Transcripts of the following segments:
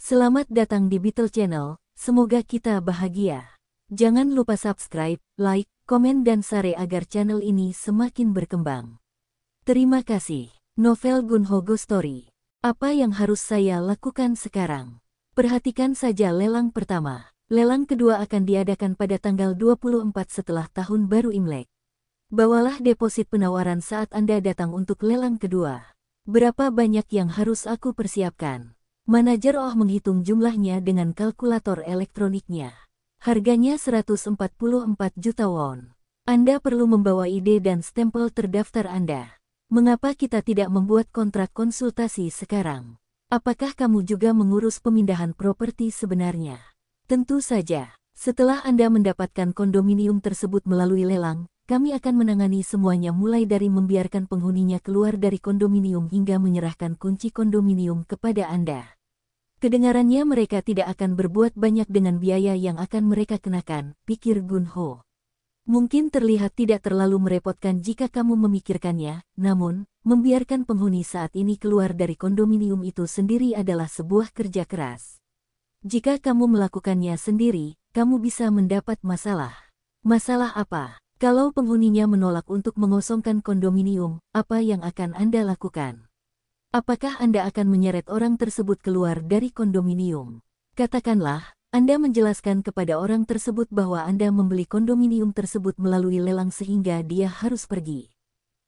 Selamat datang di Beetle Channel, semoga kita bahagia. Jangan lupa subscribe, like, komen dan share agar channel ini semakin berkembang. Terima kasih. Novel Gunho Ghost Story. Apa yang harus saya lakukan sekarang? Perhatikan saja lelang pertama. Lelang kedua akan diadakan pada tanggal 24 setelah tahun baru Imlek. Bawalah deposit penawaran saat Anda datang untuk lelang kedua. Berapa banyak yang harus aku persiapkan? Manajer menghitung jumlahnya dengan kalkulator elektroniknya. Harganya 144 juta won. Anda perlu membawa ide dan stempel terdaftar Anda. Mengapa kita tidak membuat kontrak konsultasi sekarang? Apakah kamu juga mengurus pemindahan properti sebenarnya? Tentu saja. Setelah Anda mendapatkan kondominium tersebut melalui lelang, kami akan menangani semuanya mulai dari membiarkan penghuninya keluar dari kondominium hingga menyerahkan kunci kondominium kepada Anda. Kedengarannya mereka tidak akan berbuat banyak dengan biaya yang akan mereka kenakan, pikir Gunho. Mungkin terlihat tidak terlalu merepotkan jika kamu memikirkannya, namun, membiarkan penghuni saat ini keluar dari kondominium itu sendiri adalah sebuah kerja keras. Jika kamu melakukannya sendiri, kamu bisa mendapat masalah. Masalah apa? Kalau penghuninya menolak untuk mengosongkan kondominium, apa yang akan Anda lakukan? Apakah Anda akan menyeret orang tersebut keluar dari kondominium? Katakanlah, Anda menjelaskan kepada orang tersebut bahwa Anda membeli kondominium tersebut melalui lelang sehingga dia harus pergi.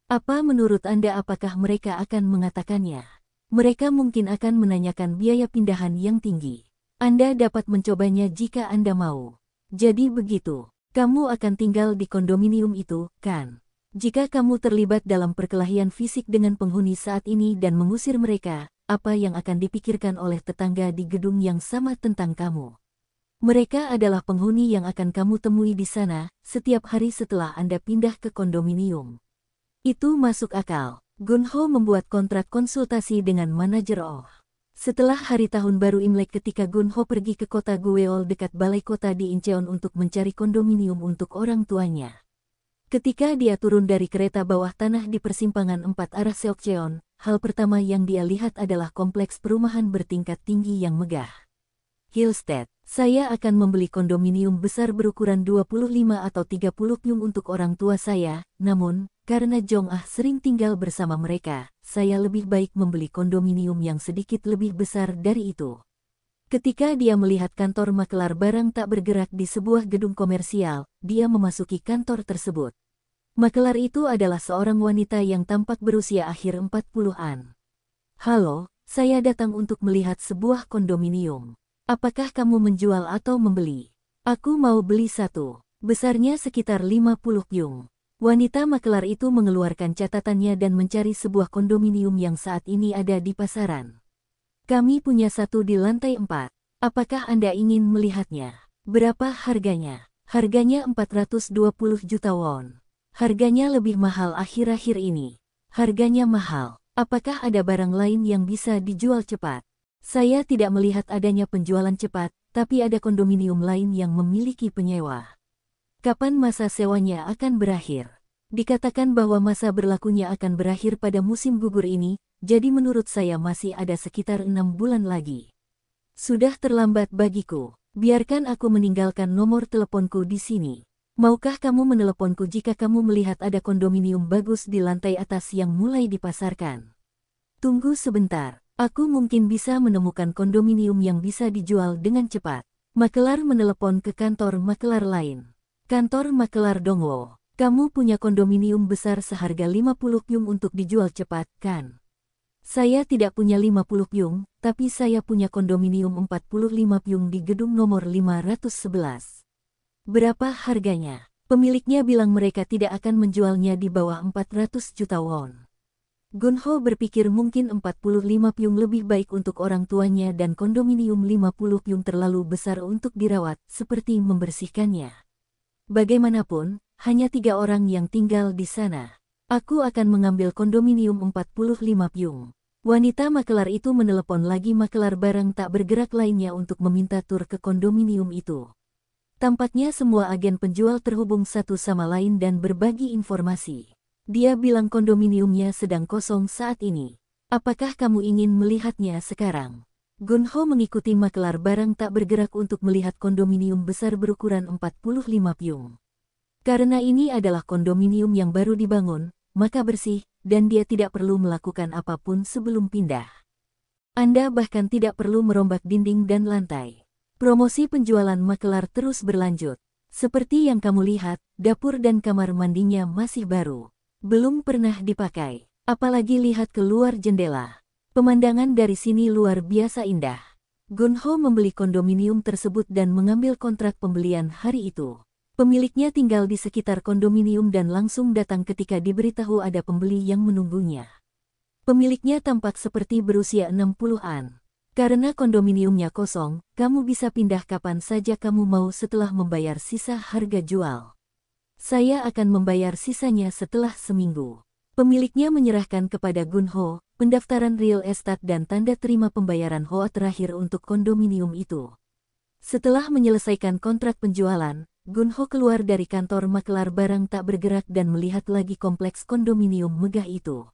Apa menurut Anda apakah mereka akan mengatakannya? Mereka mungkin akan menanyakan biaya pindahan yang tinggi. Anda dapat mencobanya jika Anda mau. Jadi begitu. Kamu akan tinggal di kondominium itu, kan? Jika kamu terlibat dalam perkelahian fisik dengan penghuni saat ini dan mengusir mereka, apa yang akan dipikirkan oleh tetangga di gedung yang sama tentang kamu? Mereka adalah penghuni yang akan kamu temui di sana setiap hari setelah Anda pindah ke kondominium. Itu masuk akal. Gunho membuat kontrak konsultasi dengan manajer Setelah hari tahun baru Imlek ketika Gunho pergi ke kota Gweol dekat balai kota di Incheon untuk mencari kondominium untuk orang tuanya. Ketika dia turun dari kereta bawah tanah di persimpangan 4 arah Seokcheon, hal pertama yang dia lihat adalah kompleks perumahan bertingkat tinggi yang megah. Hillstead, saya akan membeli kondominium besar berukuran 25 atau 30 pyung untuk orang tua saya, namun, karena Jong-ah sering tinggal bersama mereka, saya lebih baik membeli kondominium yang sedikit lebih besar dari itu. Ketika dia melihat kantor makelar barang tak bergerak di sebuah gedung komersial, dia memasuki kantor tersebut. Makelar itu adalah seorang wanita yang tampak berusia akhir 40-an. Halo, saya datang untuk melihat sebuah kondominium. Apakah kamu menjual atau membeli? Aku mau beli satu. Besarnya sekitar 50 pyung. Wanita makelar itu mengeluarkan catatannya dan mencari sebuah kondominium yang saat ini ada di pasaran. Kami punya satu di lantai 4. Apakah Anda ingin melihatnya? Berapa harganya? Harganya 420 juta won. Harganya lebih mahal akhir-akhir ini. Harganya mahal. Apakah ada barang lain yang bisa dijual cepat? Saya tidak melihat adanya penjualan cepat, tapi ada kondominium lain yang memiliki penyewa. Kapan masa sewanya akan berakhir? Dikatakan bahwa masa berlakunya akan berakhir pada musim gugur ini, jadi menurut saya masih ada sekitar 6 bulan lagi. Sudah terlambat bagiku. Biarkan aku meninggalkan nomor teleponku di sini. Maukah kamu meneleponku jika kamu melihat ada kondominium bagus di lantai atas yang mulai dipasarkan? Tunggu sebentar, aku mungkin bisa menemukan kondominium yang bisa dijual dengan cepat. Makelar menelepon ke kantor makelar lain. Kantor makelar Dongwo, kamu punya kondominium besar seharga 50 pyung untuk dijual cepat, kan? Saya tidak punya 50 pyung, tapi saya punya kondominium 45 pyung di gedung nomor 511. Berapa harganya? Pemiliknya bilang mereka tidak akan menjualnya di bawah 400 juta won. Gunho berpikir mungkin 45 pyung lebih baik untuk orang tuanya dan kondominium 50 pyung terlalu besar untuk dirawat, seperti membersihkannya. Bagaimanapun, hanya 3 orang yang tinggal di sana. Aku akan mengambil kondominium 45 pyung. Wanita makelar itu menelepon lagi makelar barang tak bergerak lainnya untuk meminta tur ke kondominium itu. Tampaknya semua agen penjual terhubung satu sama lain dan berbagi informasi. Dia bilang kondominiumnya sedang kosong saat ini. Apakah kamu ingin melihatnya sekarang? Gunho mengikuti makelar barang tak bergerak untuk melihat kondominium besar berukuran 45 pyung. Karena ini adalah kondominium yang baru dibangun, maka bersih, dan dia tidak perlu melakukan apapun sebelum pindah. Anda bahkan tidak perlu merombak dinding dan lantai. Promosi penjualan makelar terus berlanjut. Seperti yang kamu lihat, dapur dan kamar mandinya masih baru. Belum pernah dipakai. Apalagi lihat keluar jendela. Pemandangan dari sini luar biasa indah. Gunho membeli kondominium tersebut dan mengambil kontrak pembelian hari itu. Pemiliknya tinggal di sekitar kondominium dan langsung datang ketika diberitahu ada pembeli yang menunggunya. Pemiliknya tampak seperti berusia 60-an. Karena kondominiumnya kosong, kamu bisa pindah kapan saja kamu mau setelah membayar sisa harga jual. Saya akan membayar sisanya setelah seminggu. Pemiliknya menyerahkan kepada Gunho pendaftaran real estate dan tanda terima pembayaran hoa terakhir untuk kondominium itu. Setelah menyelesaikan kontrak penjualan, Gunho keluar dari kantor makelar barang tak bergerak dan melihat lagi kompleks kondominium megah itu.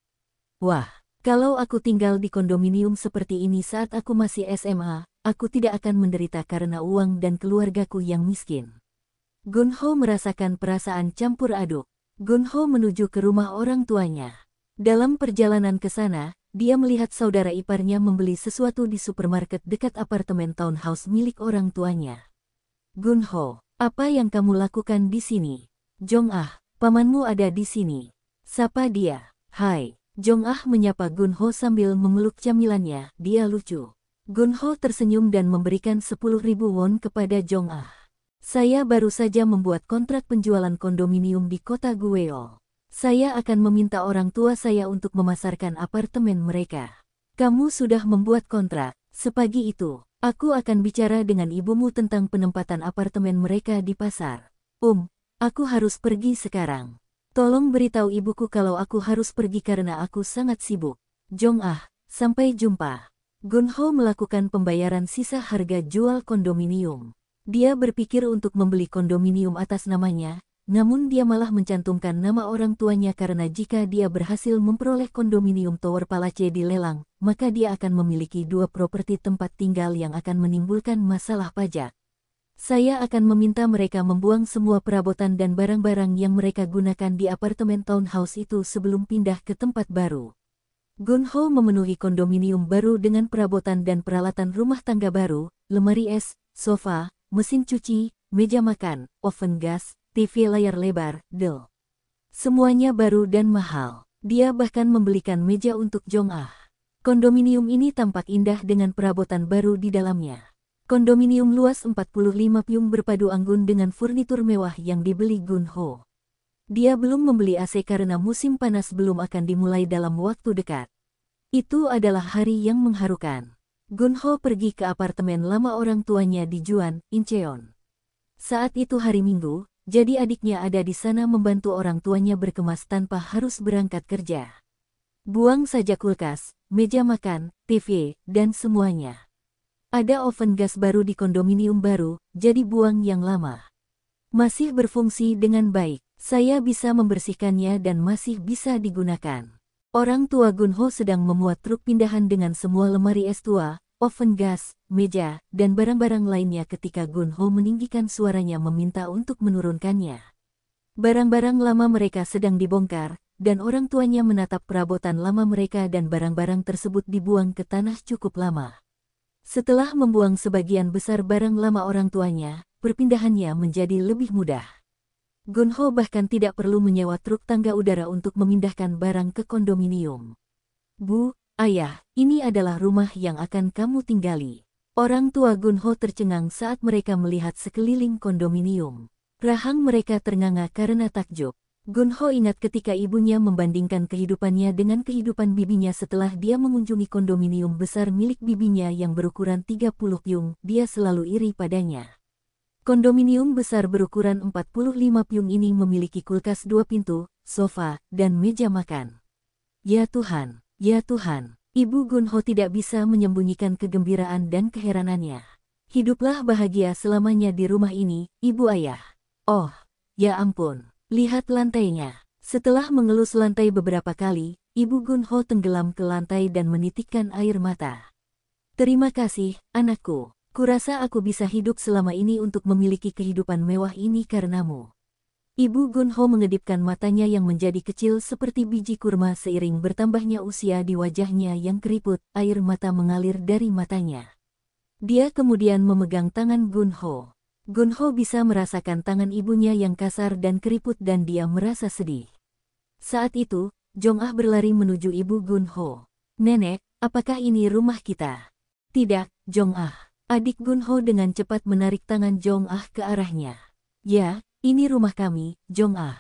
Wah! Kalau aku tinggal di kondominium seperti ini saat aku masih SMA, aku tidak akan menderita karena uang dan keluargaku yang miskin. Gunho merasakan perasaan campur aduk. Gunho menuju ke rumah orang tuanya. Dalam perjalanan ke sana, dia melihat saudara iparnya membeli sesuatu di supermarket dekat apartemen townhouse milik orang tuanya. Gunho, apa yang kamu lakukan di sini? Jong-ah, pamanmu ada di sini. Sapa dia. Hai. Jong-ah menyapa Gunho sambil memeluk camilannya, dia lucu. Gunho tersenyum dan memberikan 10.000 won kepada Jong-ah. Saya baru saja membuat kontrak penjualan kondominium di kota Gueol. Saya akan meminta orang tua saya untuk memasarkan apartemen mereka. Kamu sudah membuat kontrak, sepagi itu, aku akan bicara dengan ibumu tentang penempatan apartemen mereka di pasar. Aku harus pergi sekarang. Tolong beritahu ibuku kalau aku harus pergi karena aku sangat sibuk. Jong-ah, sampai jumpa. Gunho melakukan pembayaran sisa harga jual kondominium. Dia berpikir untuk membeli kondominium atas namanya, namun dia malah mencantumkan nama orang tuanya karena jika dia berhasil memperoleh kondominium Tower Palace di lelang, maka dia akan memiliki 2 properti tempat tinggal yang akan menimbulkan masalah pajak. Saya akan meminta mereka membuang semua perabotan dan barang-barang yang mereka gunakan di apartemen townhouse itu sebelum pindah ke tempat baru. Gunho memenuhi kondominium baru dengan perabotan dan peralatan rumah tangga baru, lemari es, sofa, mesin cuci, meja makan, oven gas, TV layar lebar, del. Semuanya baru dan mahal. Dia bahkan membelikan meja untuk Jong-ah. Kondominium ini tampak indah dengan perabotan baru di dalamnya. Kondominium luas 45 pyung berpadu anggun dengan furnitur mewah yang dibeli Gunho. Dia belum membeli AC karena musim panas belum akan dimulai dalam waktu dekat. Itu adalah hari yang mengharukan. Gunho pergi ke apartemen lama orang tuanya di Juan, Incheon. Saat itu hari Minggu, jadi adiknya ada di sana membantu orang tuanya berkemas tanpa harus berangkat kerja. Buang saja kulkas, meja makan, TV, dan semuanya. Ada oven gas baru di kondominium baru, jadi buang yang lama. Masih berfungsi dengan baik. Saya bisa membersihkannya dan masih bisa digunakan. Orang tua Gunho sedang memuat truk pindahan dengan semua lemari es tua, oven gas, meja, dan barang-barang lainnya ketika Gunho meninggikan suaranya meminta untuk menurunkannya. Barang-barang lama mereka sedang dibongkar, dan orang tuanya menatap perabotan lama mereka dan barang-barang tersebut dibuang ke tanah cukup lama. Setelah membuang sebagian besar barang lama orang tuanya, perpindahannya menjadi lebih mudah. Gunho bahkan tidak perlu menyewa truk tangga udara untuk memindahkan barang ke kondominium. Bu, ayah, ini adalah rumah yang akan kamu tinggali. Orang tua Gunho tercengang saat mereka melihat sekeliling kondominium. Rahang mereka ternganga karena takjub. Gunho ingat ketika ibunya membandingkan kehidupannya dengan kehidupan bibinya setelah dia mengunjungi kondominium besar milik bibinya yang berukuran 30 pyung, dia selalu iri padanya. Kondominium besar berukuran 45 pyung ini memiliki kulkas 2 pintu, sofa, dan meja makan. Ya Tuhan, Ibu Gunho tidak bisa menyembunyikan kegembiraan dan keheranannya. Hiduplah bahagia selamanya di rumah ini, ibu ayah. Oh, ya ampun. Lihat lantainya. Setelah mengelus lantai beberapa kali, Ibu Gunho tenggelam ke lantai dan menitikkan air mata. Terima kasih, anakku. Kurasa aku bisa hidup selama ini untuk memiliki kehidupan mewah ini karenamu. Ibu Gunho mengedipkan matanya yang menjadi kecil seperti biji kurma seiring bertambahnya usia di wajahnya yang keriput, air mata mengalir dari matanya. Dia kemudian memegang tangan Gunho. Gunho bisa merasakan tangan ibunya yang kasar dan keriput dan dia merasa sedih. Saat itu, Jong-ah berlari menuju ibu Gunho. Nenek, apakah ini rumah kita? Tidak, Jong-ah. Adik Gunho dengan cepat menarik tangan Jong-ah ke arahnya. Ya, ini rumah kami, Jong-ah.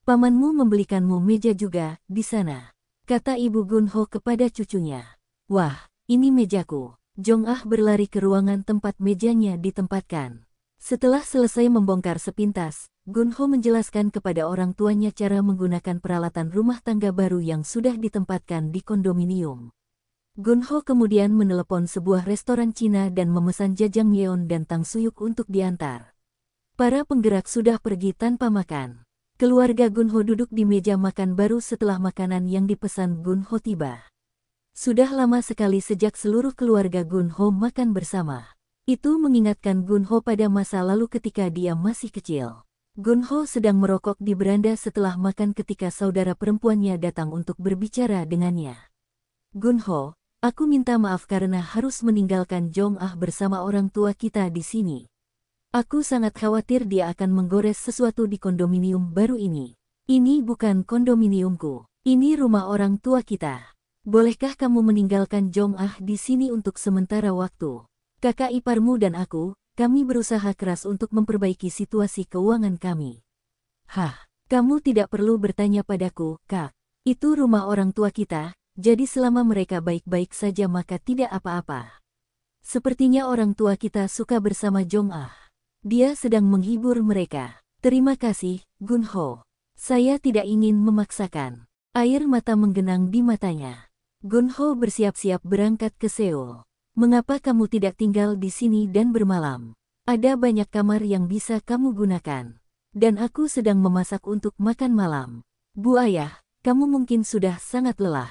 Pamanmu membelikanmu meja juga, di sana. Kata ibu Gunho kepada cucunya. Wah, ini mejaku. Jong-ah berlari ke ruangan tempat mejanya ditempatkan. Setelah selesai membongkar sepintas, Gunho menjelaskan kepada orang tuanya cara menggunakan peralatan rumah tangga baru yang sudah ditempatkan di kondominium. Gunho kemudian menelepon sebuah restoran Cina dan memesan jajangmyeon dan tangsuyuk untuk diantar. Para penggerak sudah pergi tanpa makan. Keluarga Gunho duduk di meja makan baru setelah makanan yang dipesan Gunho tiba. Sudah lama sekali sejak seluruh keluarga Gunho makan bersama. Itu mengingatkan Gunho pada masa lalu ketika dia masih kecil. Gunho sedang merokok di beranda setelah makan ketika saudara perempuannya datang untuk berbicara dengannya. Gunho, aku minta maaf karena harus meninggalkan Jong-ah bersama orang tua kita di sini. Aku sangat khawatir dia akan menggores sesuatu di kondominium baru ini. Ini bukan kondominiumku. Ini rumah orang tua kita. Bolehkah kamu meninggalkan Jong-ah di sini untuk sementara waktu? Kakak iparmu dan aku, kami berusaha keras untuk memperbaiki situasi keuangan kami. Hah, kamu tidak perlu bertanya padaku, Kak. Itu rumah orang tua kita, jadi selama mereka baik-baik saja maka tidak apa-apa. Sepertinya orang tua kita suka bersama Jong-ah. Dia sedang menghibur mereka. Terima kasih, Gunho. Saya tidak ingin memaksakan. Air mata menggenang di matanya. Gunho bersiap-siap berangkat ke Seoul. Mengapa kamu tidak tinggal di sini dan bermalam? Ada banyak kamar yang bisa kamu gunakan. Dan aku sedang memasak untuk makan malam. Bu Ayah, kamu mungkin sudah sangat lelah.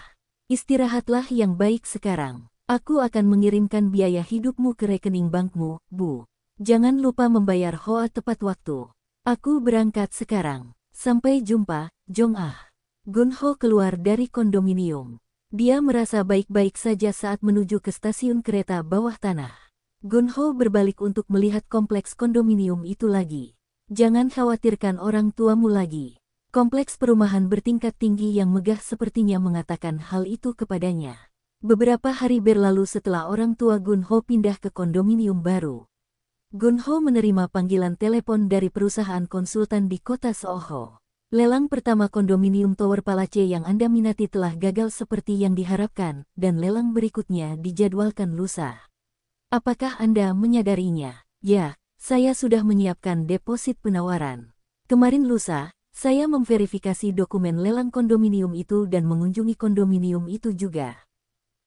Istirahatlah yang baik sekarang. Aku akan mengirimkan biaya hidupmu ke rekening bankmu, Bu. Jangan lupa membayar hoa tepat waktu. Aku berangkat sekarang. Sampai jumpa, Jong-ah. Gunho keluar dari kondominium. Dia merasa baik-baik saja saat menuju ke stasiun kereta bawah tanah. Gunho berbalik untuk melihat kompleks kondominium itu lagi. Jangan khawatirkan orang tuamu lagi. Kompleks perumahan bertingkat tinggi yang megah sepertinya mengatakan hal itu kepadanya. Beberapa hari berlalu setelah orang tua Gunho pindah ke kondominium baru. Gunho menerima panggilan telepon dari perusahaan konsultan di kota Soho. Lelang pertama kondominium Tower Palace yang Anda minati telah gagal seperti yang diharapkan, dan lelang berikutnya dijadwalkan lusa. Apakah Anda menyadarinya? Ya, saya sudah menyiapkan deposit penawaran. Kemarin lusa, saya memverifikasi dokumen lelang kondominium itu dan mengunjungi kondominium itu juga.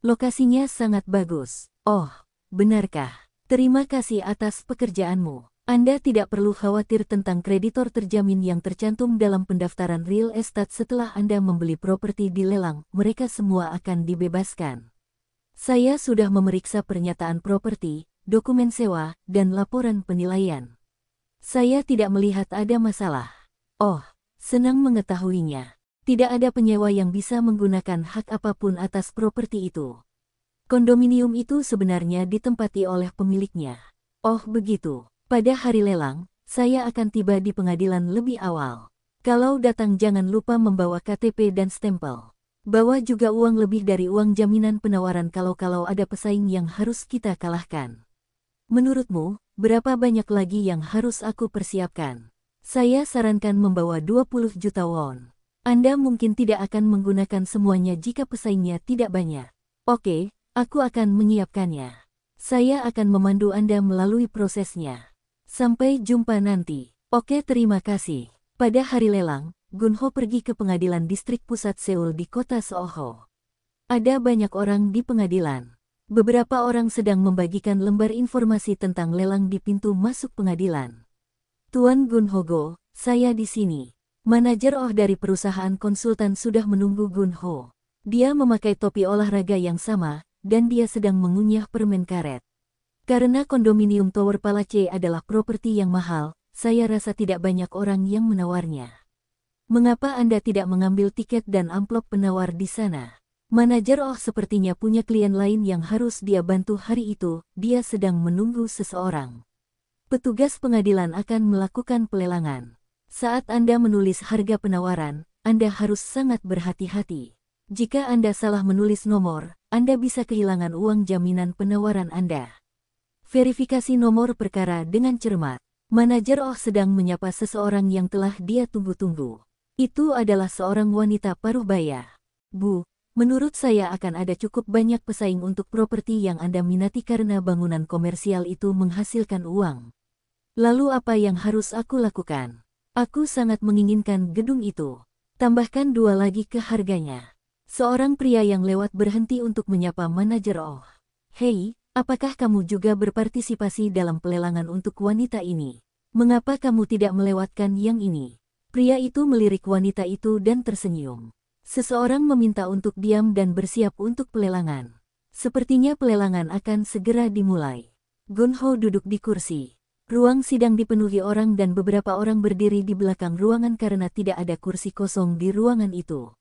Lokasinya sangat bagus. Oh, benarkah? Terima kasih atas pekerjaanmu. Anda tidak perlu khawatir tentang kreditor terjamin yang tercantum dalam pendaftaran real estate setelah Anda membeli properti di lelang, mereka semua akan dibebaskan. Saya sudah memeriksa pernyataan properti, dokumen sewa, dan laporan penilaian. Saya tidak melihat ada masalah. Oh, senang mengetahuinya. Tidak ada penyewa yang bisa menggunakan hak apapun atas properti itu. Kondominium itu sebenarnya ditempati oleh pemiliknya. Oh begitu. Pada hari lelang, saya akan tiba di pengadilan lebih awal. Kalau datang jangan lupa membawa KTP dan stempel. Bawa juga uang lebih dari uang jaminan penawaran kalau ada pesaing yang harus kita kalahkan. Menurutmu, berapa banyak lagi yang harus aku persiapkan? Saya sarankan membawa 20 juta won. Anda mungkin tidak akan menggunakan semuanya jika pesaingnya tidak banyak. Oke. Aku akan menyiapkannya. Saya akan memandu Anda melalui prosesnya. Sampai jumpa nanti. Oke, terima kasih. Pada hari lelang, Gunho pergi ke pengadilan distrik pusat Seoul di kota Soho. Ada banyak orang di pengadilan. Beberapa orang sedang membagikan lembar informasi tentang lelang di pintu masuk pengadilan. Tuan Gunho Go, saya di sini. Manajer dari perusahaan konsultan sudah menunggu Gunho. Dia memakai topi olahraga yang sama, dan dia sedang mengunyah permen karet. Karena kondominium Tower Palace adalah properti yang mahal, saya rasa tidak banyak orang yang menawarnya. Mengapa Anda tidak mengambil tiket dan amplop penawar di sana? Manajer sepertinya punya klien lain yang harus dia bantu hari itu, dia sedang menunggu seseorang. Petugas pengadilan akan melakukan pelelangan. Saat Anda menulis harga penawaran, Anda harus sangat berhati-hati. Jika Anda salah menulis nomor, Anda bisa kehilangan uang jaminan penawaran Anda. Verifikasi nomor perkara dengan cermat. Manajer sedang menyapa seseorang yang telah dia tunggu-tunggu. Itu adalah seorang wanita paruh baya. Bu, menurut saya akan ada cukup banyak pesaing untuk properti yang Anda minati karena bangunan komersial itu menghasilkan uang. Lalu apa yang harus aku lakukan? Aku sangat menginginkan gedung itu. Tambahkan 2 lagi ke harganya. Seorang pria yang lewat berhenti untuk menyapa manajer. Hei, apakah kamu juga berpartisipasi dalam pelelangan untuk wanita ini? Mengapa kamu tidak melewatkan yang ini? Pria itu melirik wanita itu dan tersenyum. Seseorang meminta untuk diam dan bersiap untuk pelelangan. Sepertinya pelelangan akan segera dimulai. Gunho duduk di kursi. Ruang sidang dipenuhi orang dan beberapa orang berdiri di belakang ruangan karena tidak ada kursi kosong di ruangan itu.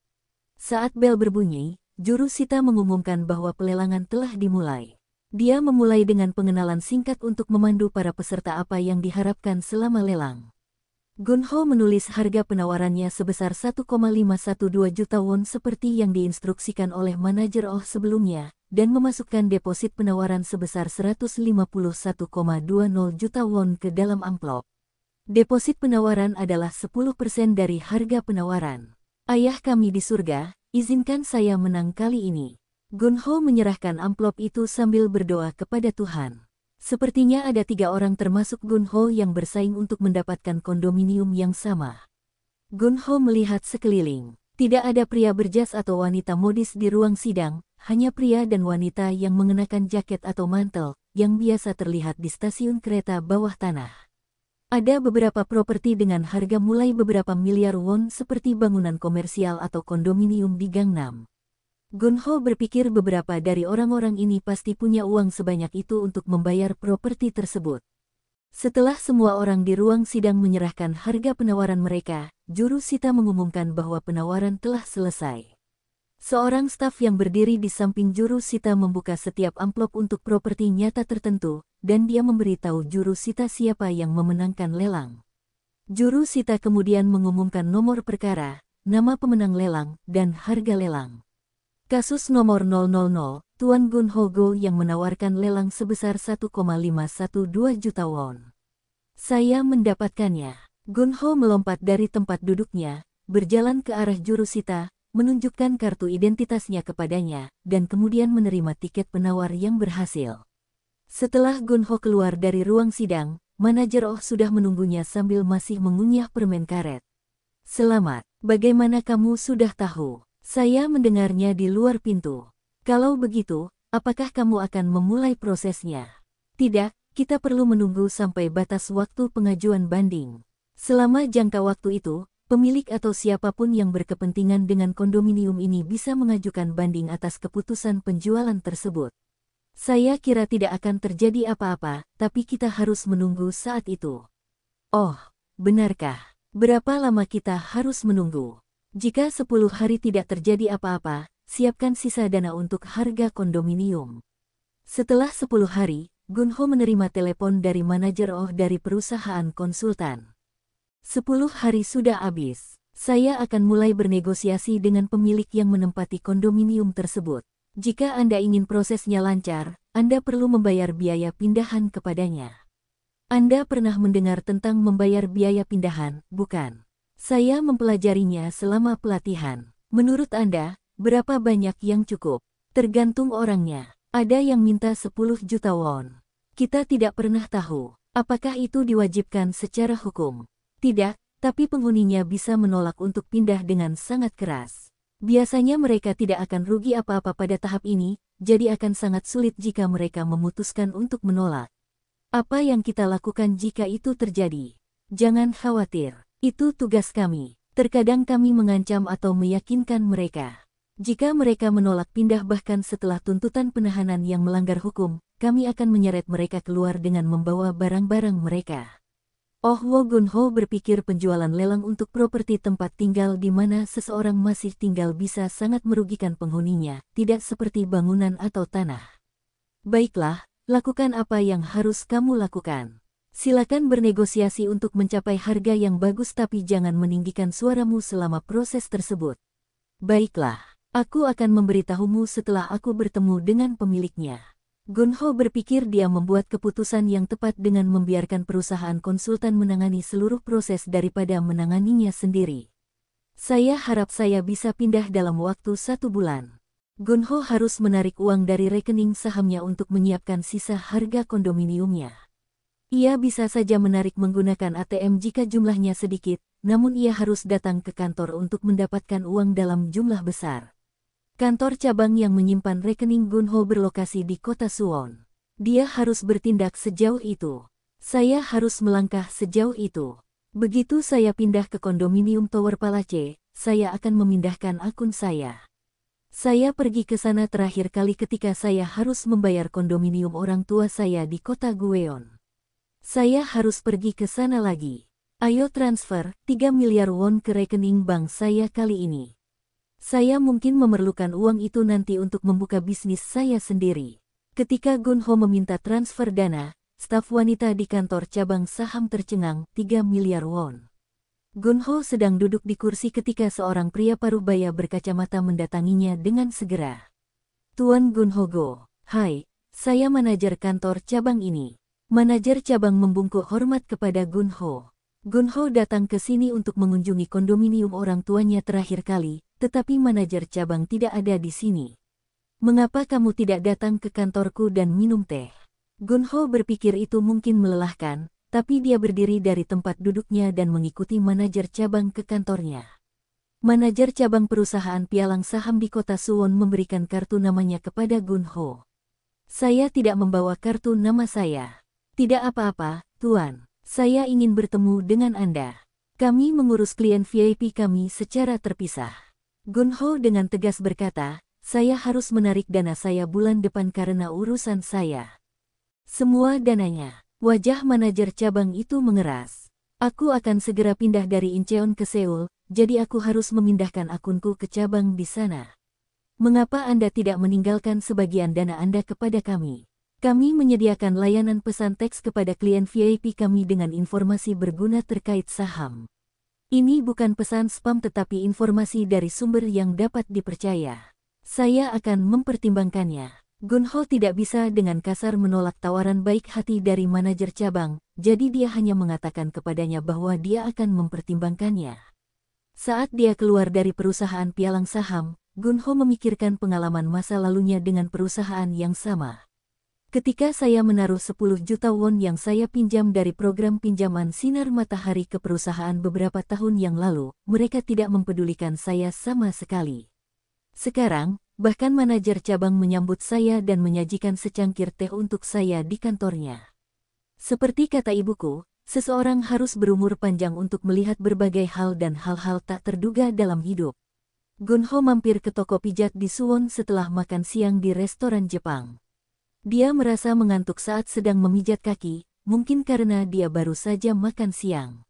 Saat bel berbunyi, juru sita mengumumkan bahwa pelelangan telah dimulai. Dia memulai dengan pengenalan singkat untuk memandu para peserta apa yang diharapkan selama lelang. Gunho menulis harga penawarannya sebesar 1,512 juta won seperti yang diinstruksikan oleh manajer sebelumnya, dan memasukkan deposit penawaran sebesar 151,20 juta won ke dalam amplop. Deposit penawaran adalah 10% dari harga penawaran. Ayah kami di surga, izinkan saya menang kali ini. Gunho menyerahkan amplop itu sambil berdoa kepada Tuhan. Sepertinya ada 3 orang termasuk Gunho yang bersaing untuk mendapatkan kondominium yang sama. Gunho melihat sekeliling. Tidak ada pria berjas atau wanita modis di ruang sidang, hanya pria dan wanita yang mengenakan jaket atau mantel, yang biasa terlihat di stasiun kereta bawah tanah. Ada beberapa properti dengan harga mulai beberapa miliar won seperti bangunan komersial atau kondominium di Gangnam. Gunho berpikir beberapa dari orang-orang ini pasti punya uang sebanyak itu untuk membayar properti tersebut. Setelah semua orang di ruang sidang menyerahkan harga penawaran mereka, juru sita mengumumkan bahwa penawaran telah selesai. Seorang staf yang berdiri di samping juru sita membuka setiap amplop untuk properti nyata tertentu, dan dia memberitahu juru sita siapa yang memenangkan lelang. Juru sita kemudian mengumumkan nomor perkara, nama pemenang lelang, dan harga lelang. Kasus nomor 000, Tuan Gunho Go yang menawarkan lelang sebesar 1,512 juta won. Saya mendapatkannya. Gunho melompat dari tempat duduknya, berjalan ke arah juru sita, menunjukkan kartu identitasnya kepadanya, dan kemudian menerima tiket penawar yang berhasil. Setelah Gunho keluar dari ruang sidang, manajer sudah menunggunya sambil masih mengunyah permen karet. Selamat, bagaimana kamu sudah tahu? Saya mendengarnya di luar pintu. Kalau begitu, apakah kamu akan memulai prosesnya? Tidak, kita perlu menunggu sampai batas waktu pengajuan banding. Selama jangka waktu itu, pemilik atau siapapun yang berkepentingan dengan kondominium ini bisa mengajukan banding atas keputusan penjualan tersebut. Saya kira tidak akan terjadi apa-apa, tapi kita harus menunggu saat itu. Oh, benarkah? Berapa lama kita harus menunggu? Jika 10 hari tidak terjadi apa-apa, siapkan sisa dana untuk harga kondominium. Setelah 10 hari, Gunho menerima telepon dari manajer dari perusahaan konsultan. 10 hari sudah habis. Saya akan mulai bernegosiasi dengan pemilik yang menempati kondominium tersebut. Jika Anda ingin prosesnya lancar, Anda perlu membayar biaya pindahan kepadanya. Anda pernah mendengar tentang membayar biaya pindahan, bukan? Saya mempelajarinya selama pelatihan. Menurut Anda, berapa banyak yang cukup? Tergantung orangnya. Ada yang minta 10 juta won. Kita tidak pernah tahu, apakah itu diwajibkan secara hukum. Tidak, tapi penghuninya bisa menolak untuk pindah dengan sangat keras. Biasanya mereka tidak akan rugi apa-apa pada tahap ini, jadi akan sangat sulit jika mereka memutuskan untuk menolak. Apa yang kita lakukan jika itu terjadi? Jangan khawatir. Itu tugas kami. Terkadang kami mengancam atau meyakinkan mereka. Jika mereka menolak pindah bahkan setelah tuntutan penahanan yang melanggar hukum, kami akan menyeret mereka keluar dengan membawa barang-barang mereka. Oh Wo Gun-ho berpikir penjualan lelang untuk properti tempat tinggal di mana seseorang masih tinggal bisa sangat merugikan penghuninya, tidak seperti bangunan atau tanah. Baiklah, lakukan apa yang harus kamu lakukan. Silakan bernegosiasi untuk mencapai harga yang bagus tapi jangan meninggikan suaramu selama proses tersebut. Baiklah. Aku akan memberitahumu setelah aku bertemu dengan pemiliknya. Gun-ho berpikir dia membuat keputusan yang tepat dengan membiarkan perusahaan konsultan menangani seluruh proses daripada menanganinya sendiri. Saya harap saya bisa pindah dalam waktu 1 bulan. Gun-ho harus menarik uang dari rekening sahamnya untuk menyiapkan sisa harga kondominiumnya. Ia bisa saja menarik menggunakan ATM jika jumlahnya sedikit, namun ia harus datang ke kantor untuk mendapatkan uang dalam jumlah besar. Kantor cabang yang menyimpan rekening Gun-ho berlokasi di kota Suwon. Dia harus bertindak sejauh itu. Saya harus melangkah sejauh itu. Begitu saya pindah ke kondominium Tower Palace, saya akan memindahkan akun saya. Saya pergi ke sana terakhir kali ketika saya harus membayar kondominium orang tua saya di kota Gweon. Saya harus pergi ke sana lagi. Ayo transfer 3 miliar won ke rekening bank saya kali ini. Saya mungkin memerlukan uang itu nanti untuk membuka bisnis saya sendiri. Ketika Gun-ho meminta transfer dana, staf wanita di kantor cabang saham tercengang 3 miliar won. Gun-ho sedang duduk di kursi ketika seorang pria parubaya berkacamata mendatanginya dengan segera. Tuan Gun-ho Go, hai, saya manajer kantor cabang ini. Manajer cabang membungkuk hormat kepada Gun-ho. Gun-ho datang ke sini untuk mengunjungi kondominium orang tuanya terakhir kali, tetapi manajer cabang tidak ada di sini. Mengapa kamu tidak datang ke kantorku dan minum teh? Gun-ho berpikir itu mungkin melelahkan, tapi dia berdiri dari tempat duduknya dan mengikuti manajer cabang ke kantornya. Manajer cabang perusahaan pialang saham di kota Suwon memberikan kartu namanya kepada Gun-ho. Saya tidak membawa kartu nama saya. Tidak apa-apa, Tuan. Saya ingin bertemu dengan Anda. Kami mengurus klien VIP kami secara terpisah. Gun-ho dengan tegas berkata, saya harus menarik dana saya bulan depan karena urusan saya. Semua dananya. Wajah manajer cabang itu mengeras. Aku akan segera pindah dari Incheon ke Seoul, jadi aku harus memindahkan akunku ke cabang di sana. Mengapa Anda tidak meninggalkan sebagian dana Anda kepada kami? Kami menyediakan layanan pesan teks kepada klien VIP kami dengan informasi berguna terkait saham. Ini bukan pesan spam tetapi informasi dari sumber yang dapat dipercaya. Saya akan mempertimbangkannya. Gun-ho tidak bisa dengan kasar menolak tawaran baik hati dari manajer cabang, jadi dia hanya mengatakan kepadanya bahwa dia akan mempertimbangkannya. Saat dia keluar dari perusahaan pialang saham, Gun-ho memikirkan pengalaman masa lalunya dengan perusahaan yang sama. Ketika saya menaruh 10 juta won yang saya pinjam dari program pinjaman sinar matahari ke perusahaan beberapa tahun yang lalu, mereka tidak mempedulikan saya sama sekali. Sekarang, bahkan manajer cabang menyambut saya dan menyajikan secangkir teh untuk saya di kantornya. Seperti kata ibuku, seseorang harus berumur panjang untuk melihat berbagai hal dan hal-hal tak terduga dalam hidup. Gun-ho mampir ke toko pijat di Suwon setelah makan siang di restoran Jepang. Dia merasa mengantuk saat sedang memijat kaki, mungkin karena dia baru saja makan siang.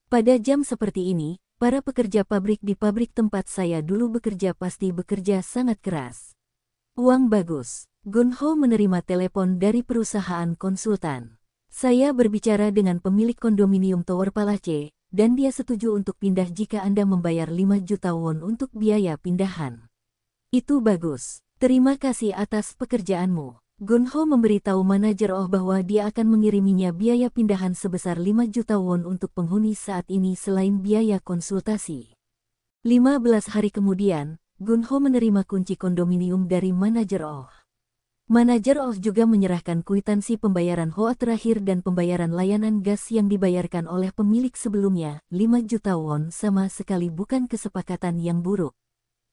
Pada jam seperti ini, para pekerja pabrik di pabrik tempat saya dulu bekerja pasti bekerja sangat keras. Uang bagus. Gun-ho menerima telepon dari perusahaan konsultan. Saya berbicara dengan pemilik kondominium Tower Palace, dan dia setuju untuk pindah jika Anda membayar 5 juta won untuk biaya pindahan. Itu bagus. Terima kasih atas pekerjaanmu. Gun-ho memberitahu manajer bahwa dia akan mengiriminya biaya pindahan sebesar 5 juta won untuk penghuni saat ini selain biaya konsultasi. 15 hari kemudian, Gun-ho menerima kunci kondominium dari manajer Manajer juga menyerahkan kwitansi pembayaran Hoa terakhir dan pembayaran layanan gas yang dibayarkan oleh pemilik sebelumnya, 5 juta won sama sekali bukan kesepakatan yang buruk.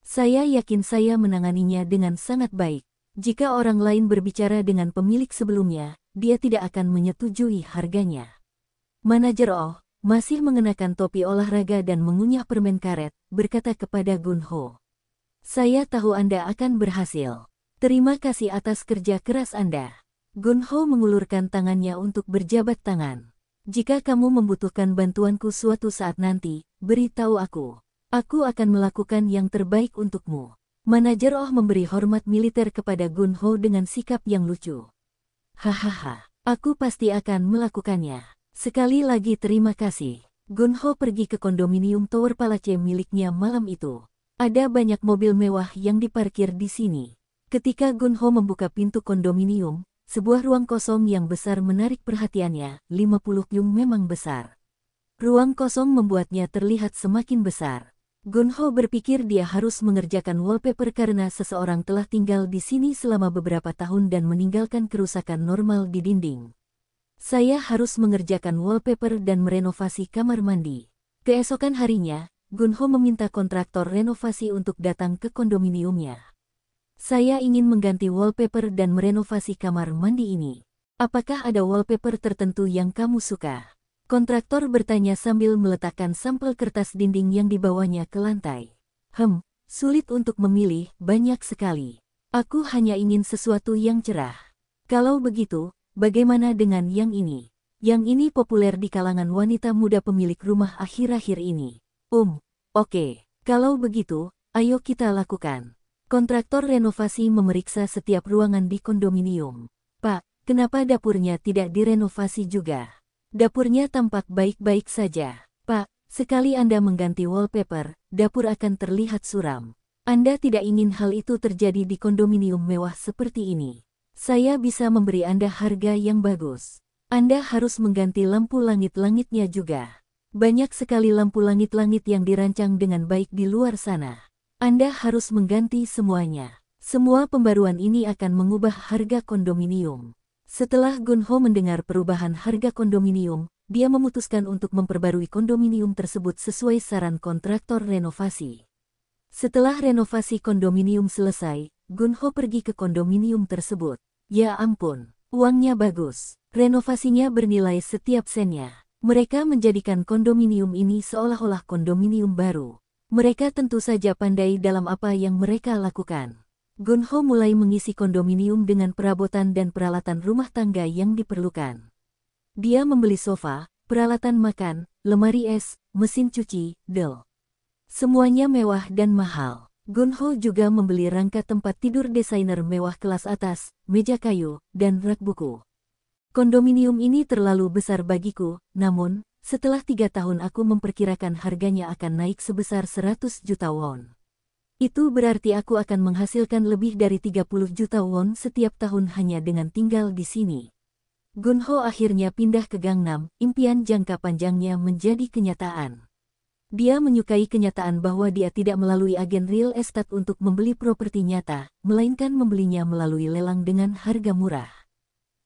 Saya yakin saya menanganinya dengan sangat baik. Jika orang lain berbicara dengan pemilik sebelumnya, dia tidak akan menyetujui harganya. Manajer masih mengenakan topi olahraga dan mengunyah permen karet, berkata kepada Gun-ho. Saya tahu Anda akan berhasil. Terima kasih atas kerja keras Anda. Gunho mengulurkan tangannya untuk berjabat tangan. Jika kamu membutuhkan bantuanku suatu saat nanti, beritahu aku. Aku akan melakukan yang terbaik untukmu. Manajer Oh memberi hormat militer kepada Gunho dengan sikap yang lucu. Hahaha, aku pasti akan melakukannya. Sekali lagi terima kasih. Gunho pergi ke kondominium Tower Palace miliknya malam itu. Ada banyak mobil mewah yang diparkir di sini. Ketika Gunho membuka pintu kondominium, sebuah ruang kosong yang besar menarik perhatiannya. 50 kyung memang besar. Ruang kosong membuatnya terlihat semakin besar. Gunho berpikir dia harus mengerjakan wallpaper karena seseorang telah tinggal di sini selama beberapa tahun dan meninggalkan kerusakan normal di dinding. Saya harus mengerjakan wallpaper dan merenovasi kamar mandi. Keesokan harinya, Gunho meminta kontraktor renovasi untuk datang ke kondominiumnya. Saya ingin mengganti wallpaper dan merenovasi kamar mandi ini. Apakah ada wallpaper tertentu yang kamu suka? Kontraktor bertanya sambil meletakkan sampel kertas dinding yang dibawanya ke lantai. Sulit untuk memilih, banyak sekali. Aku hanya ingin sesuatu yang cerah. Kalau begitu, bagaimana dengan yang ini? Yang ini populer di kalangan wanita muda pemilik rumah akhir-akhir ini. Oke. Kalau begitu, ayo kita lakukan. Kontraktor renovasi memeriksa setiap ruangan di kondominium. Pak, kenapa dapurnya tidak direnovasi juga? Dapurnya tampak baik-baik saja. Pak, sekali Anda mengganti wallpaper, dapur akan terlihat suram. Anda tidak ingin hal itu terjadi di kondominium mewah seperti ini. Saya bisa memberi Anda harga yang bagus. Anda harus mengganti lampu langit-langitnya juga. Banyak sekali lampu langit-langit yang dirancang dengan baik di luar sana. Anda harus mengganti semuanya. Semua pembaruan ini akan mengubah harga kondominium. Setelah Gunho mendengar perubahan harga kondominium, dia memutuskan untuk memperbarui kondominium tersebut sesuai saran kontraktor renovasi. Setelah renovasi kondominium selesai, Gunho pergi ke kondominium tersebut. Ya ampun, uangnya bagus. Renovasinya bernilai setiap sennya. Mereka menjadikan kondominium ini seolah-olah kondominium baru. Mereka tentu saja pandai dalam apa yang mereka lakukan. Gunho mulai mengisi kondominium dengan perabotan dan peralatan rumah tangga yang diperlukan. Dia membeli sofa, peralatan makan, lemari es, mesin cuci, del. Semuanya mewah dan mahal. Gunho juga membeli rangka tempat tidur desainer mewah kelas atas, meja kayu, dan rak buku. Kondominium ini terlalu besar bagiku, namun, setelah 3 tahun aku memperkirakan harganya akan naik sebesar 100 juta won. Itu berarti aku akan menghasilkan lebih dari 30 juta won setiap tahun hanya dengan tinggal di sini. Gunho akhirnya pindah ke Gangnam, impian jangka panjangnya menjadi kenyataan. Dia menyukai kenyataan bahwa dia tidak melalui agen real estate untuk membeli properti nyata, melainkan membelinya melalui lelang dengan harga murah.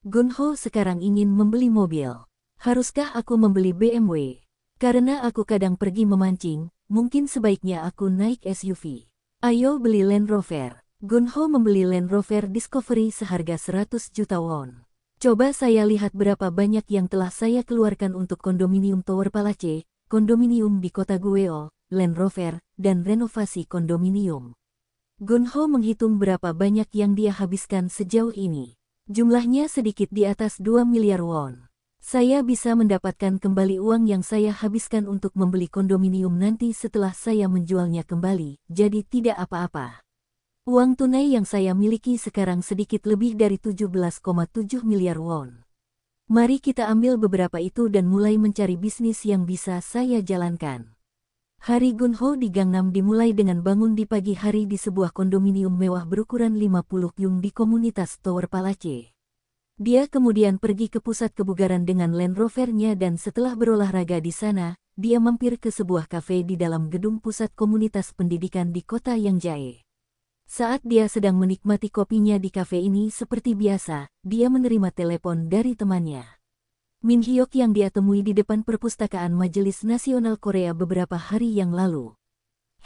Gunho sekarang ingin membeli mobil. Haruskah aku membeli BMW? Karena aku kadang pergi memancing, mungkin sebaiknya aku naik SUV. Ayo beli Land Rover. Gunho membeli Land Rover Discovery seharga 100 juta won. Coba saya lihat berapa banyak yang telah saya keluarkan untuk kondominium Tower Palace, kondominium di kota Gueo, Land Rover, dan renovasi kondominium. Gunho menghitung berapa banyak yang dia habiskan sejauh ini. Jumlahnya sedikit di atas 2 miliar won. Saya bisa mendapatkan kembali uang yang saya habiskan untuk membeli kondominium nanti setelah saya menjualnya kembali, jadi tidak apa-apa. Uang tunai yang saya miliki sekarang sedikit lebih dari 17,7 miliar won. Mari kita ambil beberapa itu dan mulai mencari bisnis yang bisa saya jalankan. Hari Gunho di Gangnam dimulai dengan bangun di pagi hari di sebuah kondominium mewah berukuran 50 kyung di komunitas Tower Palace. Dia kemudian pergi ke pusat kebugaran dengan Land Rover-nya dan setelah berolahraga di sana, dia mampir ke sebuah kafe di dalam gedung pusat komunitas pendidikan di kota Yangjae. Saat dia sedang menikmati kopinya di kafe ini seperti biasa, dia menerima telepon dari temannya. Min Hyuk yang dia temui di depan perpustakaan Majelis Nasional Korea beberapa hari yang lalu.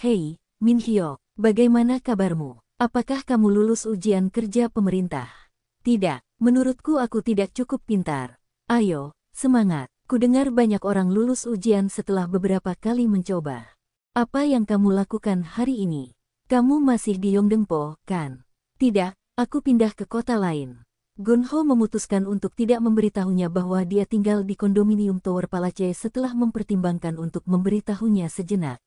Hei, Min Hyuk, bagaimana kabarmu? Apakah kamu lulus ujian kerja pemerintah? Tidak. Menurutku aku tidak cukup pintar. Ayo, semangat. Kudengar banyak orang lulus ujian setelah beberapa kali mencoba. Apa yang kamu lakukan hari ini? Kamu masih di Yongdengpo, kan? Tidak, aku pindah ke kota lain. Gunho memutuskan untuk tidak memberitahunya bahwa dia tinggal di kondominium Tower Palace setelah mempertimbangkan untuk memberitahunya sejenak.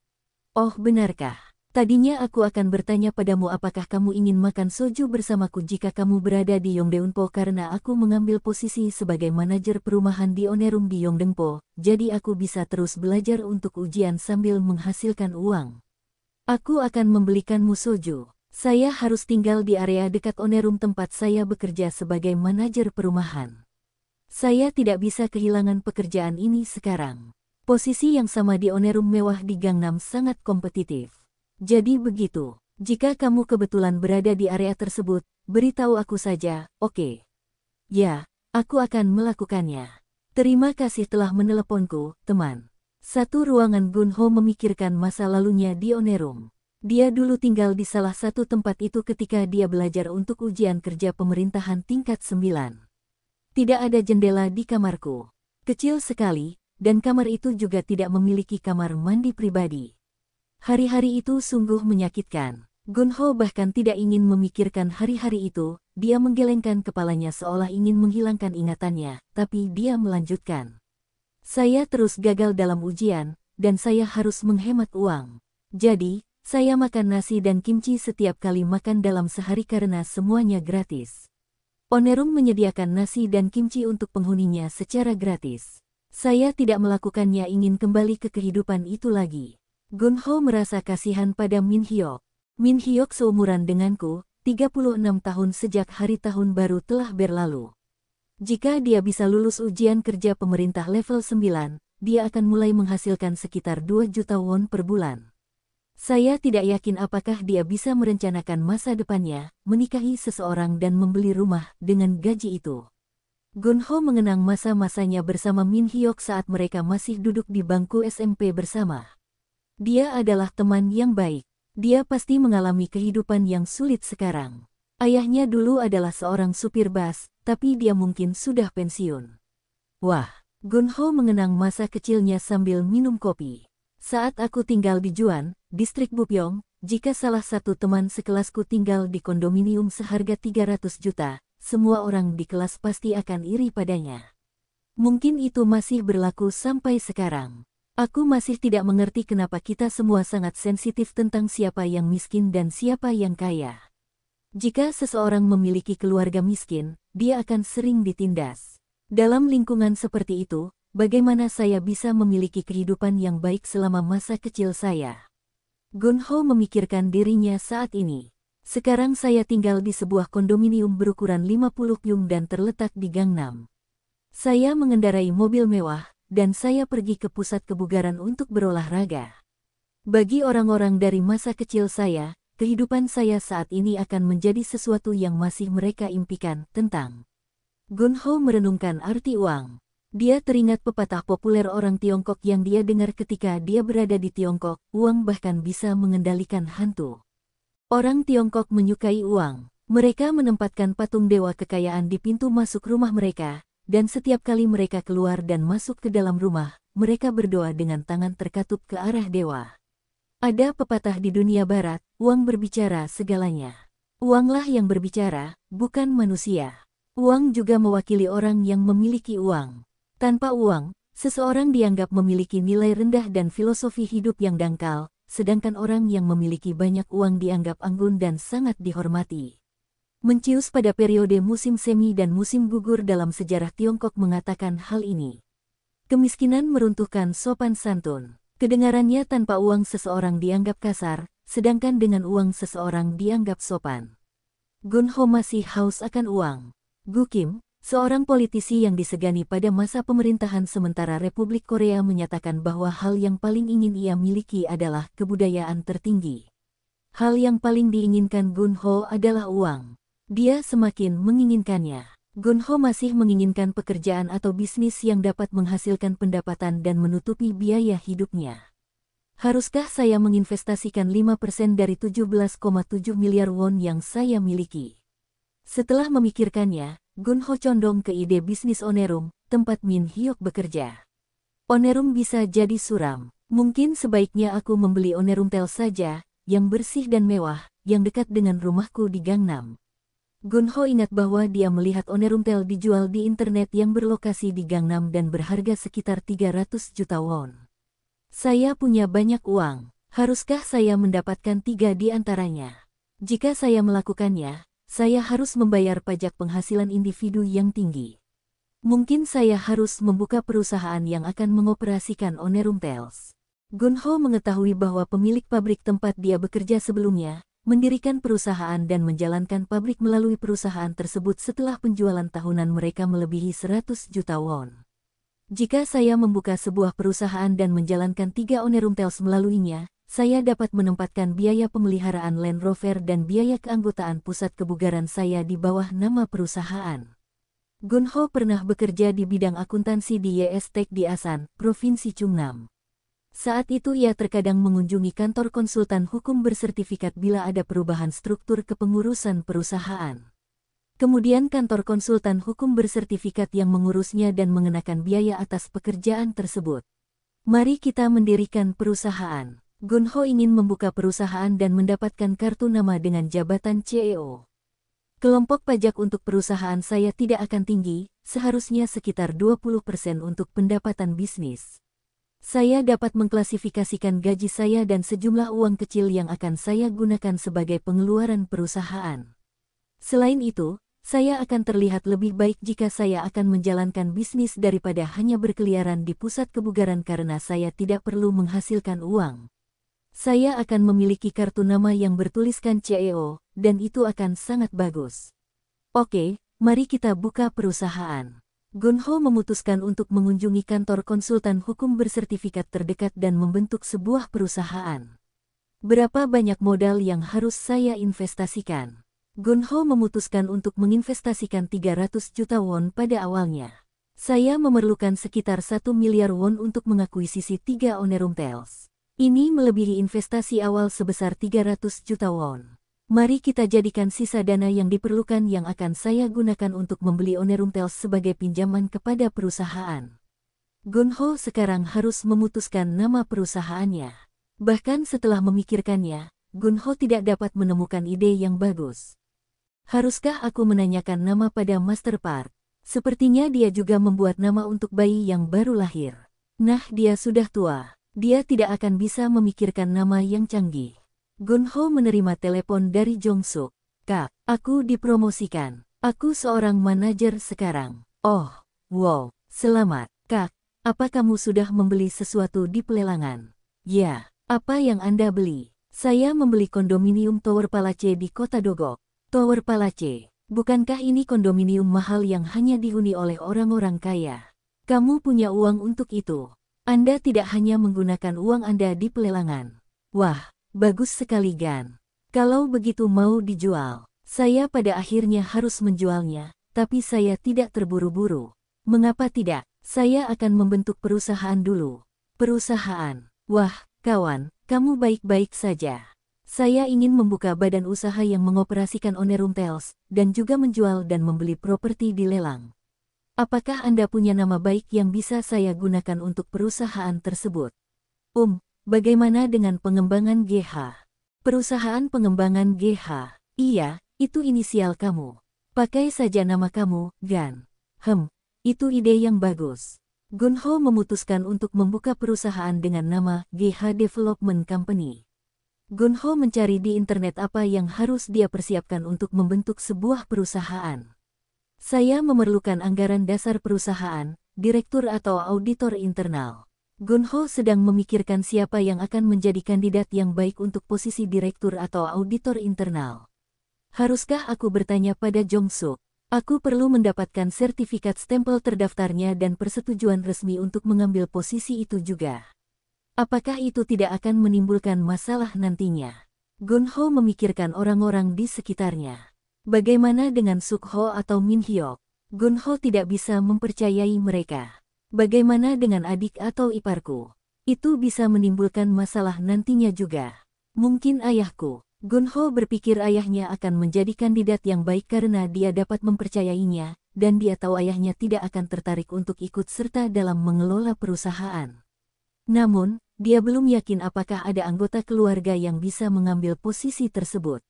Oh, benarkah? Tadinya aku akan bertanya padamu apakah kamu ingin makan soju bersamaku jika kamu berada di Yongdengpo karena aku mengambil posisi sebagai manajer perumahan di Onerum di Yongdengpo, jadi aku bisa terus belajar untuk ujian sambil menghasilkan uang. Aku akan membelikanmu soju. Saya harus tinggal di area dekat Onerum tempat saya bekerja sebagai manajer perumahan. Saya tidak bisa kehilangan pekerjaan ini sekarang. Posisi yang sama di Onerum mewah di Gangnam sangat kompetitif. Jadi begitu, jika kamu kebetulan berada di area tersebut, beritahu aku saja, oke? Ya, aku akan melakukannya. Terima kasih telah meneleponku, teman. Satu ruangan Gunho memikirkan masa lalunya di Onerum. Dia dulu tinggal di salah satu tempat itu ketika dia belajar untuk ujian kerja pemerintahan tingkat 9. Tidak ada jendela di kamarku. Kecil sekali, dan kamar itu juga tidak memiliki kamar mandi pribadi. Hari-hari itu sungguh menyakitkan. Gunho bahkan tidak ingin memikirkan hari-hari itu, dia menggelengkan kepalanya seolah ingin menghilangkan ingatannya, tapi dia melanjutkan. Saya terus gagal dalam ujian, dan saya harus menghemat uang. Jadi, saya makan nasi dan kimchi setiap kali makan dalam sehari karena semuanya gratis. Onerum menyediakan nasi dan kimchi untuk penghuninya secara gratis. Saya tidak melakukannya ingin kembali ke kehidupan itu lagi. Gunho merasa kasihan pada Min Hyok. Min Hyok seumuran denganku, 36 tahun sejak hari tahun baru telah berlalu. Jika dia bisa lulus ujian kerja pemerintah level 9, dia akan mulai menghasilkan sekitar 2 juta won per bulan. Saya tidak yakin apakah dia bisa merencanakan masa depannya, menikahi seseorang dan membeli rumah dengan gaji itu. Gunho mengenang masa-masanya bersama Min Hyok saat mereka masih duduk di bangku SMP bersama. Dia adalah teman yang baik. Dia pasti mengalami kehidupan yang sulit sekarang. Ayahnya dulu adalah seorang supir bus, tapi dia mungkin sudah pensiun. Wah, Gunho mengenang masa kecilnya sambil minum kopi. Saat aku tinggal di Juan, distrik Bupyeong, jika salah satu teman sekelasku tinggal di kondominium seharga 300 juta, semua orang di kelas pasti akan iri padanya. Mungkin itu masih berlaku sampai sekarang. Aku masih tidak mengerti kenapa kita semua sangat sensitif tentang siapa yang miskin dan siapa yang kaya. Jika seseorang memiliki keluarga miskin, dia akan sering ditindas. Dalam lingkungan seperti itu, bagaimana saya bisa memiliki kehidupan yang baik selama masa kecil saya? Gunho memikirkan dirinya saat ini. Sekarang saya tinggal di sebuah kondominium berukuran 50 pyung dan terletak di Gangnam. Saya mengendarai mobil mewah, dan saya pergi ke pusat kebugaran untuk berolahraga. Bagi orang-orang dari masa kecil saya, kehidupan saya saat ini akan menjadi sesuatu yang masih mereka impikan tentang. Gunho merenungkan arti uang. Dia teringat pepatah populer orang Tiongkok yang dia dengar ketika dia berada di Tiongkok, uang bahkan bisa mengendalikan hantu. Orang Tiongkok menyukai uang. Mereka menempatkan patung dewa kekayaan di pintu masuk rumah mereka, dan setiap kali mereka keluar dan masuk ke dalam rumah, mereka berdoa dengan tangan terkatup ke arah dewa. Ada pepatah di dunia barat, uang berbicara segalanya. Uanglah yang berbicara, bukan manusia. Uang juga mewakili orang yang memiliki uang. Tanpa uang, seseorang dianggap memiliki nilai rendah dan filosofi hidup yang dangkal, sedangkan orang yang memiliki banyak uang dianggap anggun dan sangat dihormati. Mencius pada periode musim semi dan musim gugur dalam sejarah Tiongkok mengatakan hal ini. Kemiskinan meruntuhkan sopan santun. Kedengarannya tanpa uang seseorang dianggap kasar, sedangkan dengan uang seseorang dianggap sopan. Gunho masih haus akan uang. Gu Kim, seorang politisi yang disegani pada masa pemerintahan sementara Republik Korea menyatakan bahwa hal yang paling ingin ia miliki adalah kebudayaan tertinggi. Hal yang paling diinginkan Gunho adalah uang. Dia semakin menginginkannya. Gunho masih menginginkan pekerjaan atau bisnis yang dapat menghasilkan pendapatan dan menutupi biaya hidupnya. Haruskah saya menginvestasikan 5% dari 17,7 miliar won yang saya miliki? Setelah memikirkannya, Gunho condong ke ide bisnis Onerum, tempat Min Hyok bekerja. Onerum bisa jadi suram. Mungkin sebaiknya aku membeli Onerumtel saja, yang bersih dan mewah, yang dekat dengan rumahku di Gangnam. Gunho ingat bahwa dia melihat Onerumtel dijual di internet yang berlokasi di Gangnam dan berharga sekitar 300 juta won. Saya punya banyak uang, haruskah saya mendapatkan 3 di antaranya? Jika saya melakukannya, saya harus membayar pajak penghasilan individu yang tinggi. Mungkin saya harus membuka perusahaan yang akan mengoperasikan Onerumtels. Gunho mengetahui bahwa pemilik pabrik tempat dia bekerja sebelumnya, mendirikan perusahaan dan menjalankan pabrik melalui perusahaan tersebut setelah penjualan tahunan mereka melebihi 100 juta won. Jika saya membuka sebuah perusahaan dan menjalankan 3 Onerumtels melaluinya, saya dapat menempatkan biaya pemeliharaan Land Rover dan biaya keanggotaan pusat kebugaran saya di bawah nama perusahaan. Gunho pernah bekerja di bidang akuntansi di YS Tech di Asan, Provinsi Chungnam. Saat itu ia terkadang mengunjungi kantor konsultan hukum bersertifikat bila ada perubahan struktur kepengurusan perusahaan. Kemudian kantor konsultan hukum bersertifikat yang mengurusnya dan mengenakan biaya atas pekerjaan tersebut. Mari kita mendirikan perusahaan. Gunho ingin membuka perusahaan dan mendapatkan kartu nama dengan jabatan CEO. Kelompok pajak untuk perusahaan saya tidak akan tinggi, seharusnya sekitar 20% untuk pendapatan bisnis. Saya dapat mengklasifikasikan gaji saya dan sejumlah uang kecil yang akan saya gunakan sebagai pengeluaran perusahaan. Selain itu, saya akan terlihat lebih baik jika saya akan menjalankan bisnis daripada hanya berkeliaran di pusat kebugaran karena saya tidak perlu menghasilkan uang. Saya akan memiliki kartu nama yang bertuliskan CEO, dan itu akan sangat bagus. Oke, mari kita buka perusahaan. Gunho memutuskan untuk mengunjungi kantor konsultan hukum bersertifikat terdekat dan membentuk sebuah perusahaan. Berapa banyak modal yang harus saya investasikan? Gunho memutuskan untuk menginvestasikan 300 juta won pada awalnya. Saya memerlukan sekitar 1 miliar won untuk mengakuisisi 3 Onerumtels. Ini melebihi investasi awal sebesar 300 juta won. Mari kita jadikan sisa dana yang diperlukan yang akan saya gunakan untuk membeli Onerumtels sebagai pinjaman kepada perusahaan. Gunho sekarang harus memutuskan nama perusahaannya. Bahkan setelah memikirkannya, Gunho tidak dapat menemukan ide yang bagus. Haruskah aku menanyakan nama pada Master Park? Sepertinya dia juga membuat nama untuk bayi yang baru lahir. Nah, dia sudah tua. Dia tidak akan bisa memikirkan nama yang canggih. Gunho menerima telepon dari Jong-suk. Kak, aku dipromosikan. Aku seorang manajer sekarang. Oh, wow, selamat. Kak, apa kamu sudah membeli sesuatu di pelelangan? Ya, apa yang Anda beli? Saya membeli kondominium Tower Palace di Kota Dogok. Tower Palace, bukankah ini kondominium mahal yang hanya dihuni oleh orang-orang kaya? Kamu punya uang untuk itu. Anda tidak hanya menggunakan uang Anda di pelelangan. Wah, bagus sekali Gan. Kalau begitu mau dijual. Saya pada akhirnya harus menjualnya, tapi saya tidak terburu-buru. Mengapa tidak? Saya akan membentuk perusahaan dulu. Perusahaan? Wah, kawan, kamu baik-baik saja. Saya ingin membuka badan usaha yang mengoperasikan Onerumtels, dan juga menjual dan membeli properti di lelang. Apakah Anda punya nama baik yang bisa saya gunakan untuk perusahaan tersebut? Bagaimana dengan pengembangan GH? Perusahaan pengembangan GH. Iya, itu inisial kamu. Pakai saja nama kamu, Gan. Itu ide yang bagus. Gunho memutuskan untuk membuka perusahaan dengan nama GH Development Company. Gunho mencari di internet apa yang harus dia persiapkan untuk membentuk sebuah perusahaan. Saya memerlukan anggaran dasar perusahaan, direktur atau auditor internal. Gunho sedang memikirkan siapa yang akan menjadi kandidat yang baik untuk posisi direktur atau auditor internal. Haruskah aku bertanya pada Jong-suk? Aku perlu mendapatkan sertifikat stempel terdaftarnya dan persetujuan resmi untuk mengambil posisi itu juga. Apakah itu tidak akan menimbulkan masalah nantinya? Gunho memikirkan orang-orang di sekitarnya. Bagaimana dengan Sukho atau Min Hyuk? Gunho tidak bisa mempercayai mereka. Bagaimana dengan adik atau iparku? Itu bisa menimbulkan masalah nantinya juga. Mungkin ayahku. Gunho berpikir ayahnya akan menjadi kandidat yang baik karena dia dapat mempercayainya, dan dia tahu ayahnya tidak akan tertarik untuk ikut serta dalam mengelola perusahaan. Namun, dia belum yakin apakah ada anggota keluarga yang bisa mengambil posisi tersebut.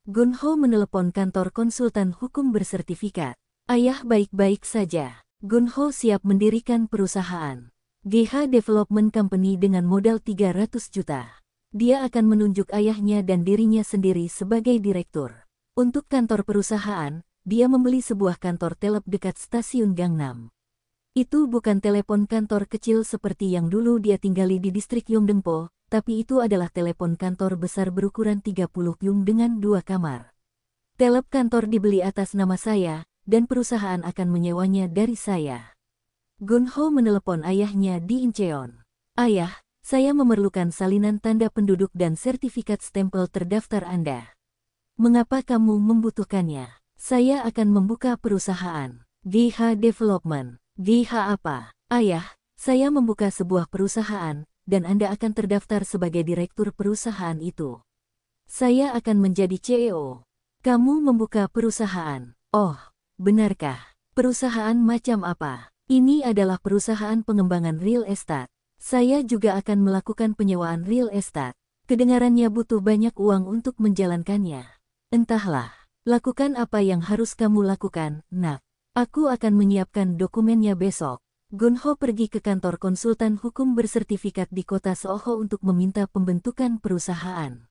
Gun-ho menelepon kantor konsultan hukum bersertifikat. Ayah baik-baik saja. Gun-ho siap mendirikan perusahaan GH Development Company dengan modal 300 juta. Dia akan menunjuk ayahnya dan dirinya sendiri sebagai direktur. Untuk kantor perusahaan, dia membeli sebuah kantor telep dekat stasiun Gangnam. Itu bukan telepon kantor kecil seperti yang dulu dia tinggali di distrik Yongdeungpo, tapi itu adalah telepon kantor besar berukuran 30 pyung dengan 2 kamar. Telep kantor dibeli atas nama saya, dan perusahaan akan menyewanya dari saya. Gun-ho menelepon ayahnya di Incheon. Ayah, saya memerlukan salinan tanda penduduk dan sertifikat stempel terdaftar Anda. Mengapa kamu membutuhkannya? Saya akan membuka perusahaan GH Development. GH apa? Ayah, saya membuka sebuah perusahaan, dan Anda akan terdaftar sebagai direktur perusahaan itu. Saya akan menjadi CEO. Kamu membuka perusahaan. Oh, benarkah? Perusahaan macam apa? Ini adalah perusahaan pengembangan real estate. Saya juga akan melakukan penyewaan real estate. Kedengarannya butuh banyak uang untuk menjalankannya. Entahlah, lakukan apa yang harus kamu lakukan, nak. Aku akan menyiapkan dokumennya besok. Gun-ho pergi ke kantor konsultan hukum bersertifikat di kota Seoho untuk meminta pembentukan perusahaan.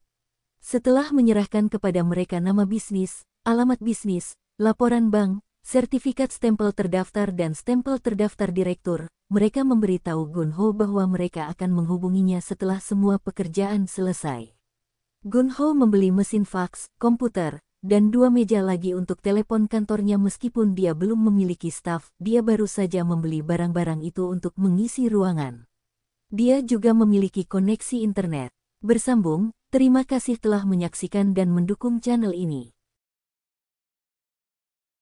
Setelah menyerahkan kepada mereka nama bisnis, alamat bisnis, laporan bank, sertifikat stempel terdaftar dan stempel terdaftar direktur, mereka memberitahu Gun-ho bahwa mereka akan menghubunginya setelah semua pekerjaan selesai. Gun-ho membeli mesin faks, komputer, dan 2 meja lagi untuk telepon kantornya meskipun dia belum memiliki staf, dia baru saja membeli barang-barang itu untuk mengisi ruangan. Dia juga memiliki koneksi internet. Bersambung, terima kasih telah menyaksikan dan mendukung channel ini.